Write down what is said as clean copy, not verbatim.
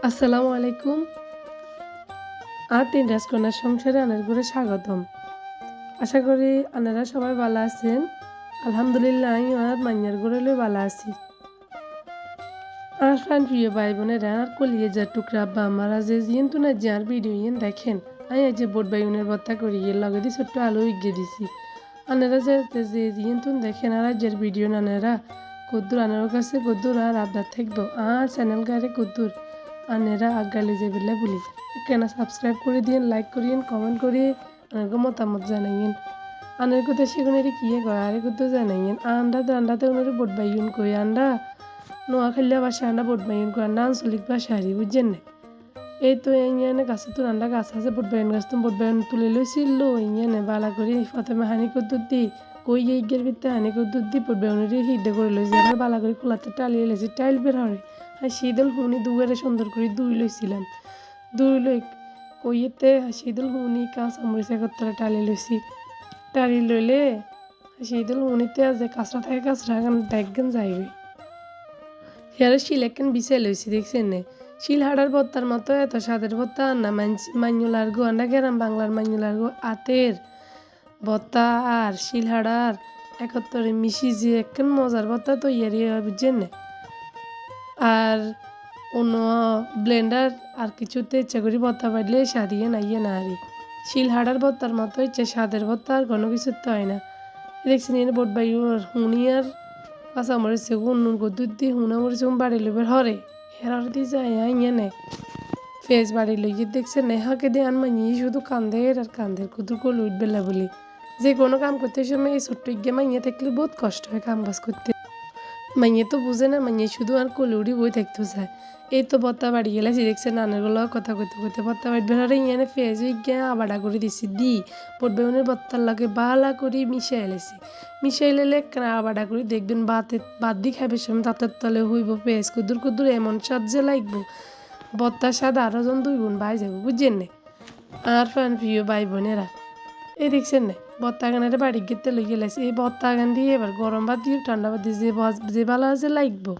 আসসালামু আলাইকুম। আর তিন রাজকন্যার সংসারে আনার ঘরে স্বাগতম। আশা করি আনারা সবাই ভালো আছেন। আলহামদুলিল্লাহ আমি আর মাইয়ার ঘরে ভালো আছি। আর প্রাণ প্রিয় ভাই বোনেরা আর কলিয়েজার টুকরা আব্বা আমারা যে জিয়েন তো না যার ভিডিও ইয়েন দেখেন আমি আজ যে বোট বাইনের বত্তা করি এর লগে দিয়ে ছোট্ট আলো ইগিয়ে দিছি। আনারা যে জিয়েন তো দেখেন আর আজের ভিডিও নানারা কদ্দুর আনার কাছে কদ্দুর আর আবদার থাকবো আর চ্যানেল গায়ে কদ্দুর আনেরা আগালে যে বেলা বলি কেন সাবস্ক্রাইব করে দিন, লাইক করিয়েন, কমেন্ট করিয়ে আনার মতামত জানাইয়েন। আনের কথা সেগুলো কিয়ে কয় আরে কোথাও জানাইয়েন আন্ডাতে ওনার বোট বাইন কই আন্ডা নোয়াখালী ভাষা আন্ডা বোট বাইন কই আন্ডা আঞ্চলিক ভাষা হারি বুঝছেন না। এই তো এনে গাছে তো আন্ডা গাছ আছে বোট বাইন গাছ তো বোট বাইন তুলে লইছিল ইয়ে বালা করে প্রথমে হানি কদ্দুর দি কই এই গের ভিতরে হানি কদ্দুর দি বোট বাইনের হিডে করে লইছি আবার বালা করে খোলাতে টালিয়ে লইছি টাইল বের হরে আর শীতল হুনি দুয়ারে সুন্দর করে দুই লইছিলাম দুই লই কইয়েতে শীতল হুনি কাঁচা মরিচ একত্রে টালিয়ে লইছি টালি লইলে শীতল হুনিতে যে কাঁচরা থাকে কাঁচরা দেখবেন যাইবে হেয়ারে শিল একখান বিছাই লইছি দেখছেন নে শিল হাড়ার ভত্তার মতো এত স্বাদের ভত্তা আর না মাইনুলার গো আন্ডা গেরাম বাংলার মাইনুলার গো আতের ভত্তা আর শিল হাড়ার একত্রে মিশি যে একখান মজার ভত্তা তো ইয়ারি হয় বুঝছেন না। আর অন্য ব্লেন্ডার আর কিছুতে ইচ্ছা করি ভত্তা বাড়লে সাদিয়ে নাইয়ে না আরি শিল হাড়ার ভত্তার মতো ইচ্ছে স্বাদের ভত্তা আর কোনো কিছুর তো হয় না। দেখছেন এনে বোট বাই হুনি আর কাঁচা মরিচ নুন দুধ দিয়ে হুনা মরিচ বাড়ি লইবার হরে হেরার দিয়ে যায় ইয়ে নে ফেস বাড়ি লইয়ে দেখছেন নেহাকে দিয়ে আন মাইয়ে শুধু কান্দের আর কান্দের কুদুর করে লুট বেলা বলি যে কোনো কাম করতে সময় এই ছোট্ট গিয়ে মাইয়ে থাকলে বহুত কষ্ট হয় কাম কাজ করতে। মাইয়ে তো বুঝে না মাইয়ে শুধু আর কলুড়ি বই থাকতে চায়। এই তো বত্তা বাড়ি গেলে দেখছে নানেরগুলো কথা কইতে কইতে বত্তা বাড়ি বেড়ারে ইয়ানে ফেজ গিয়ে আবাডা করে দিছি দি পটবেউনের বত্তার লাগে বালা করে মিশাই এলেছি মিশাই লেলে আবাডা করে দেখবেন বাত দি খাবে সময় তাঁতের তলে হইব পেঁয়াজ কুদুর কুদুর এমন স্বাদ যে লাগবো বত্তার স্বাদ আরো জন দুই গুণ বাই যাবো বুঝছেন না। আর প্রাণ প্রিয় ভাই বোনেরা এই দেখছেন না বত্তা গানের বাড়ি গেতে লই গেলেছি এই বত্তা গান দিয়ে এবার গরম ভাত দিয়ে ঠান্ডা ভাত দিয়ে যে ভালো আছে লাগবো।